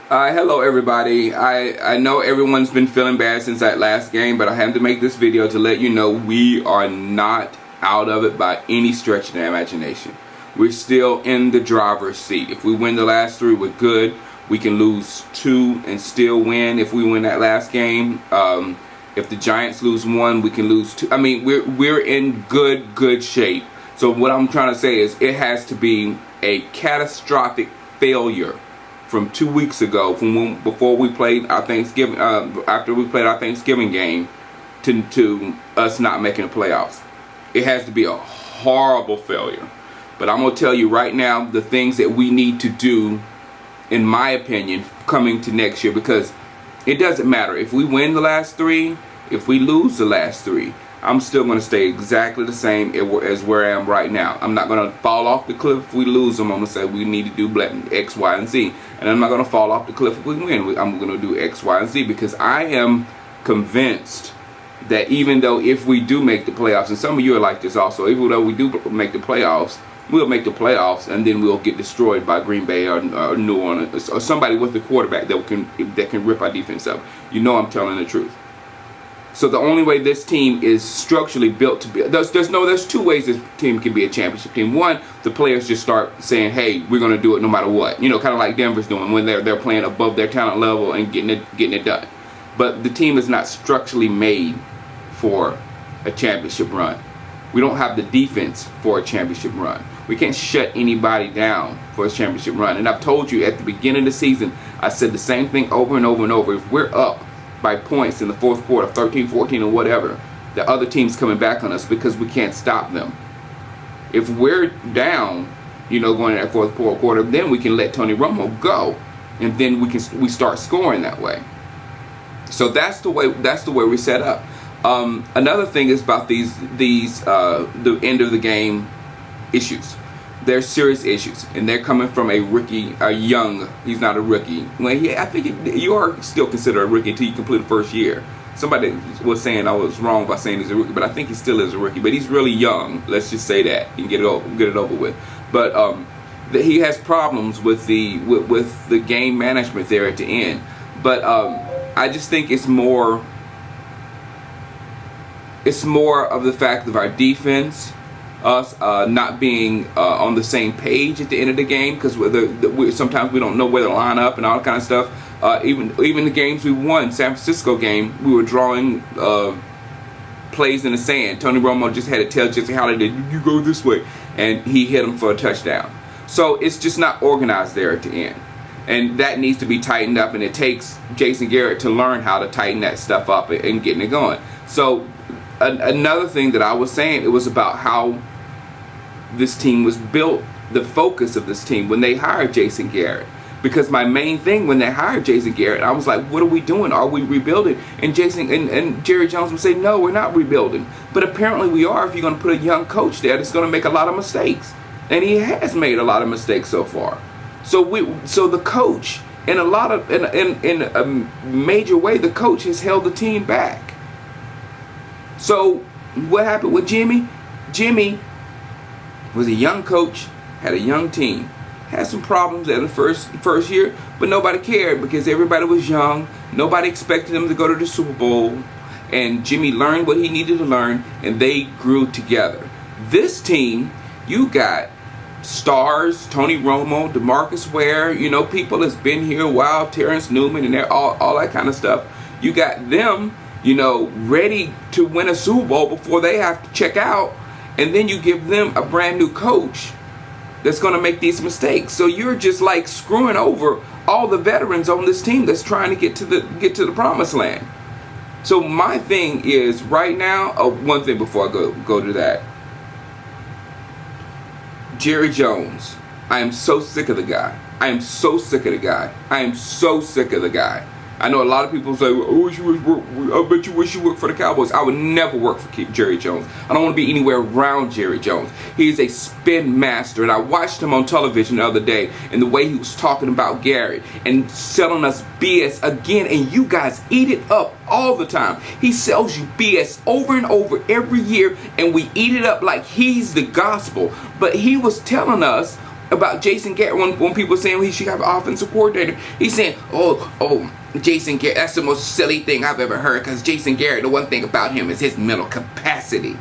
Hello everybody. I know everyone's been feeling bad since that last game, but I have to make this video to let you know we are not out of it by any stretch of the imagination. We're still in the driver's seat. If we win the last three, we're good. We can lose two and still win if we win that last game. If the Giants lose one, we can lose two. I mean, we're in good shape. So what I'm trying to say is it has to be a catastrophic failure from 2 weeks ago, before we played our Thanksgiving, after we played our Thanksgiving game, to us not making the playoffs. It has to be a horrible failure. But I'm gonna tell you right now the things that we need to do, in my opinion, coming to next year, because it doesn't matter if we win the last three, if we lose the last three. I'm still going to stay exactly the same as where I am right now. I'm not going to fall off the cliff if we lose them. I'm going to say we need to do X, Y, and Z. And I'm not going to fall off the cliff if we win. I'm going to do X, Y, and Z, because I am convinced that even though if we do make the playoffs, and some of you are like this also, even though we do make the playoffs, we'll make the playoffs and then we'll get destroyed by Green Bay or New Orleans or somebody with the quarterback that can rip our defense up. You know I'm telling the truth. So the only way this team is structurally built to be, there's two ways this team can be a championship team. One, the players just start saying, hey, we're going to do it no matter what. You know, kind of like Denver's doing when they're playing above their talent level and getting it done. But the team is not structurally made for a championship run. We don't have the defense for a championship run. We can't shut anybody down for a championship run. And I've told you at the beginning of the season, I said the same thing over and over and over. If we're up by points in the fourth quarter, 13, 14, or whatever, the other team's coming back on us because we can't stop them. If we're down, you know, going in that fourth quarter, then we can let Tony Romo go, and then we start scoring that way. So that's the way we set up. Another thing is about the end of the game issues. They're serious issues, and they're coming from a rookie, a young. He's not a rookie. Well, I think you are still considered a rookie until you complete the first year. Somebody was saying I was wrong by saying he's a rookie, but I think he still is a rookie. But he's really young. Let's just say that and get it over with. But he has problems with the game management there at the end. But I just think it's more of the fact of our defense. Us not being on the same page at the end of the game, because sometimes we don't know where to line up and all that kind of stuff. Even the games we won, San Francisco game, we were drawing plays in the sand. Tony Romo just had to tell Jesse Holiday, you go this way, and he hit him for a touchdown. So it's just not organized there at the end, and that needs to be tightened up, and it takes Jason Garrett to learn how to tighten that stuff up and getting it going. So another thing that I was saying, it was about how this team was built, the focus of this team when they hired Jason Garrett. Because my main thing when they hired Jason Garrett, I was like, what are we doing? Are we rebuilding? And Jason and Jerry Jones would say, no, we're not rebuilding. But apparently we are. If you're going to put a young coach there that's going to make a lot of mistakes. And he has made a lot of mistakes so far. So the coach, in a major way, the coach has held the team back. So what happened with Jimmy? Jimmy was a young coach, had a young team, had some problems in the first year, but nobody cared because everybody was young. Nobody expected him to go to the Super Bowl, and Jimmy learned what he needed to learn, and they grew together. This team, you got stars, Tony Romo, DeMarcus Ware, you know, people that's been here a while, Terrence Newman, and all that kind of stuff. You got them, you know, ready to win a Super Bowl before they have to check out, and then you give them a brand new coach that's going to make these mistakes. So you're just like screwing over all the veterans on this team that's trying to get to the promised land. So my thing is right now, one thing before I go to that, Jerry Jones. I am so sick of the guy. I am so sick of the guy. I am so sick of the guy. I know a lot of people say, I bet you wish you worked for the Cowboys. I would never work for Jerry Jones. I don't want to be anywhere around Jerry Jones. He is a spin master, and I watched him on television the other day, and the way he was talking about Garrett and selling us BS again, and you guys eat it up all the time. He sells you BS over and over every year, and we eat it up like he's the gospel. But he was telling us about Jason Garrett when people saying he should have an offensive coordinator. He's saying, oh, Jason Garrett, that's the most silly thing I've ever heard, because Jason Garrett, the one thing about him is his mental capacity.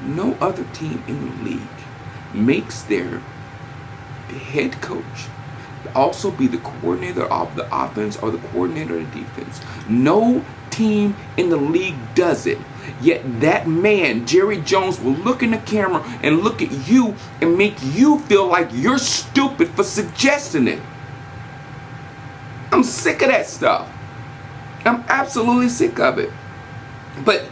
No other team in the league makes their head coach also be the coordinator of the offense or the coordinator of the defense. No team in the league does it. Yet that man, Jerry Jones, will look in the camera and look at you and make you feel like you're stupid for suggesting it. I'm sick of that stuff. I'm absolutely sick of it. But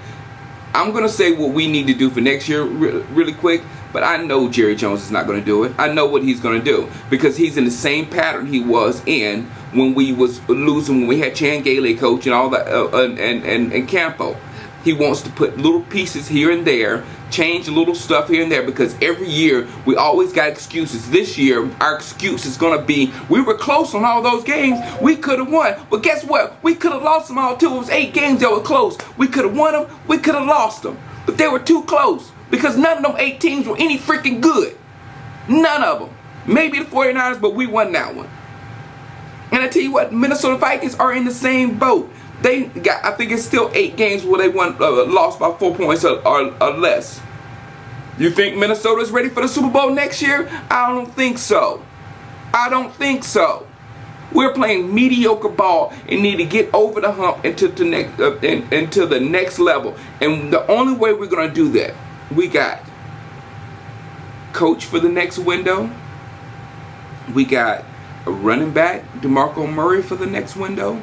I'm going to say what we need to do for next year really quick. But I know Jerry Jones is not going to do it. I know what he's going to do, because he's in the same pattern he was in when we was losing, when we had Chan Gailey coach and all that, and Campo. He wants to put little pieces here and there, change little stuff here and there, because every year we always got excuses. This year our excuse is going to be, we were close on all those games, we could have won. But guess what? We could have lost them all too. It was 8 games that were close. We could have won them, we could have lost them. But they were too close, because none of them 8 teams were any freaking good. None of them. Maybe the 49ers, but we won that one. And I tell you what, Minnesota Vikings are in the same boat. They got, I think it's still 8 games where they won, lost by 4 points or less. You think Minnesota's ready for the Super Bowl next year? I don't think so. I don't think so. We're playing mediocre ball and need to get over the hump into the next level. And the only way we're going to do that, we got coach for the next window. We got a running back, DeMarco Murray, for the next window.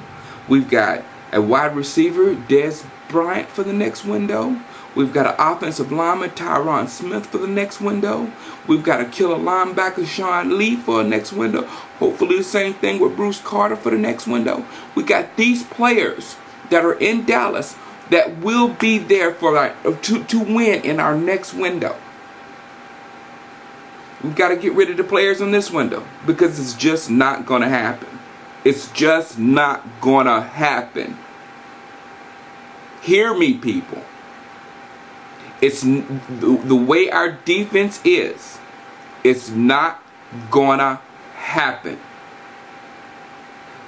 We've got a wide receiver, Dez Bryant, for the next window. We've got an offensive lineman, Tyron Smith, for the next window. We've got a killer linebacker, Sean Lee, for the next window. Hopefully the same thing with Bruce Carter for the next window. We got these players that are in Dallas that will be there for to win in our next window. We've got to get rid of the players in this window, because it's just not going to happen. It's just not going to happen. Hear me, people. It's the way our defense is. It's not going to happen.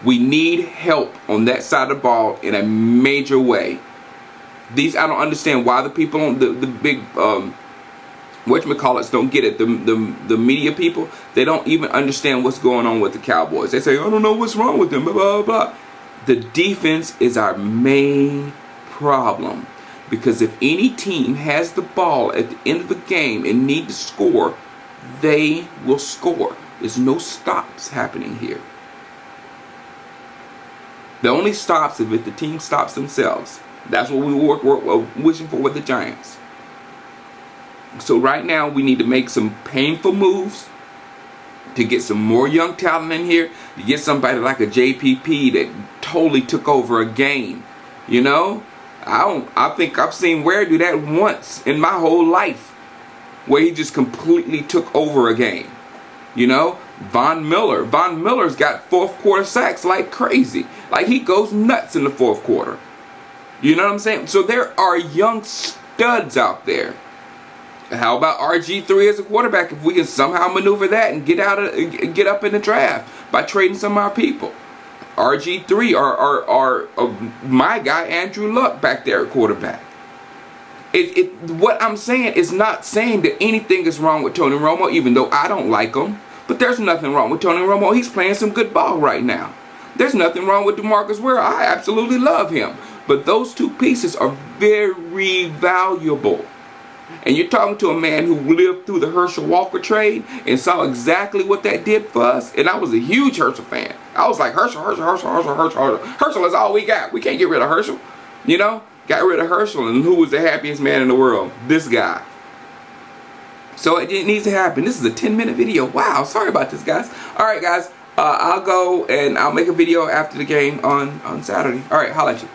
We need help on that side of the ball in a major way. I don't understand why the people on the big whatchamacallits don't get it. The media people, they don't even understand what's going on with the Cowboys. They say, I don't know what's wrong with them, blah, blah, blah. The defense is our main problem, because if any team has the ball at the end of the game and need to score, they will score. There's no stops happening here. The only stops is if the team stops themselves. That's what we were wishing for with the Giants. So right now we need to make some painful moves to get some more young talent in here, to get somebody like a JPP that totally took over a game. You know, I think I've seen Ware do that once in my whole life, where he just completely took over a game. You know, Von Miller's got fourth quarter sacks like crazy. Like, he goes nuts in the fourth quarter. You know what I'm saying? So there are young studs out there. How about RG3 as a quarterback? If we can somehow maneuver that and get up in the draft by trading some of our people. RG3 or my guy Andrew Luck back there at quarterback. What I'm saying is not saying that anything is wrong with Tony Romo, even though I don't like him. But there's nothing wrong with Tony Romo. He's playing some good ball right now. There's nothing wrong with DeMarcus Ware. I absolutely love him. But those two pieces are very valuable. And you're talking to a man who lived through the Herschel Walker trade and saw exactly what that did for us. And I was a huge Herschel fan. I was like, Herschel is all we got. We can't get rid of Herschel. You know, got rid of Herschel, and who was the happiest man in the world? This guy. So it needs to happen. This is a 10-minute video. Wow, sorry about this, guys. All right, guys, I'll go and I'll make a video after the game on Saturday. All right, holla at you.